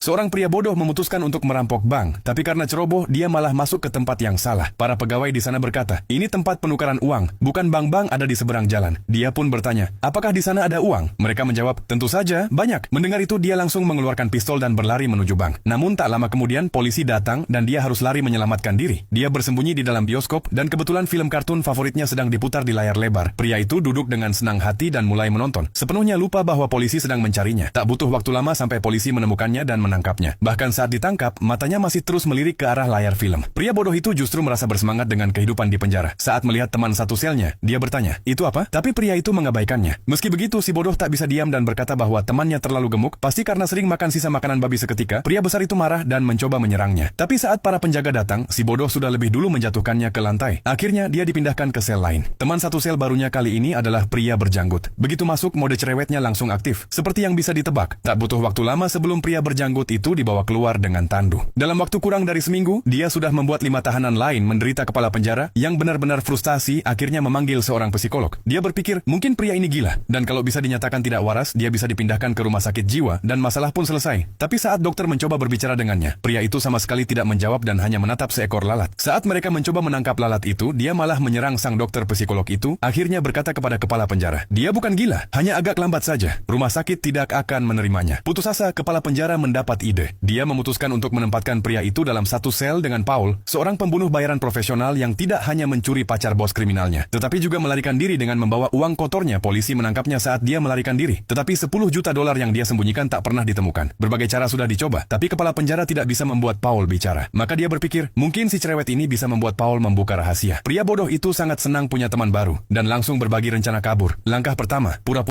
Seorang pria bodoh memutuskan untuk merampok bank, tapi karena ceroboh, dia malah masuk ke tempat yang salah. Para pegawai di sana berkata, ini tempat penukaran uang, bukan bank-bank ada di seberang jalan. Dia pun bertanya, apakah di sana ada uang? Mereka menjawab, tentu saja, banyak. Mendengar itu dia langsung mengeluarkan pistol dan berlari menuju bank. Namun tak lama kemudian polisi datang dan dia harus lari menyelamatkan diri. Dia bersembunyi di dalam bioskop dan kebetulan film kartun favoritnya sedang diputar di layar lebar. Pria itu duduk dengan senang hati dan mulai menonton. Sepenuhnya lupa bahwa polisi sedang mencarinya. Tak butuh waktu lama sampai polisi menemukannya dan menangkapnya. Bahkan saat ditangkap, matanya masih terus melirik ke arah layar film. Pria bodoh itu justru merasa bersemangat dengan kehidupan di penjara. Saat melihat teman satu selnya, dia bertanya, itu apa? Tapi pria itu mengabaikannya. Meski begitu, si bodoh tak bisa diam dan berkata bahwa temannya terlalu gemuk, pasti karena sering makan sisa makanan babi seketika. Pria besar itu marah dan mencoba menyerangnya. Tapi saat para penjaga datang, si bodoh sudah lebih dulu menjatuhkannya ke lantai. Akhirnya, dia dipindahkan ke sel lain. Teman satu sel barunya kali ini adalah pria berjanggut. Begitu masuk, mode cerewetnya langsung aktif. Seperti yang bisa ditebak. Tak butuh waktu lama sebelum pria berjanggut itu dibawa keluar dengan tandu. Dalam waktu kurang dari seminggu, dia sudah membuat 5 tahanan lain menderita kepala penjara yang benar-benar frustasi akhirnya memanggil seorang psikolog. Dia berpikir, mungkin pria ini gila, dan kalau bisa dinyatakan tidak waras, dia bisa dipindahkan ke rumah sakit jiwa dan masalah pun selesai. Tapi saat dokter mencoba berbicara dengannya, pria itu sama sekali tidak menjawab dan hanya menatap seekor lalat. Saat mereka mencoba menangkap lalat itu, dia malah menyerang sang dokter psikolog itu, akhirnya berkata kepada kepala penjara, dia bukan gila, hanya agak lambat saja. Rumah sakit tidak akan menerimanya. Putus asa, kepala penjara mendapat ide. Dia memutuskan untuk menempatkan pria itu dalam satu sel dengan Paul, seorang pembunuh bayaran profesional yang tidak hanya mencuri pacar bos kriminalnya, tetapi juga melarikan diri dengan membawa uang kotornya. Polisi menangkapnya saat dia melarikan diri. Tetapi 10 juta dolar yang dia sembunyikan tak pernah ditemukan. Berbagai cara sudah dicoba, tapi kepala penjara tidak bisa membuat Paul bicara. Maka dia berpikir, mungkin si cerewet ini bisa membuat Paul membuka rahasia. Pria bodoh itu sangat senang punya teman baru, dan langsung berbagi rencana kabur. Langkah pertama, pura-pura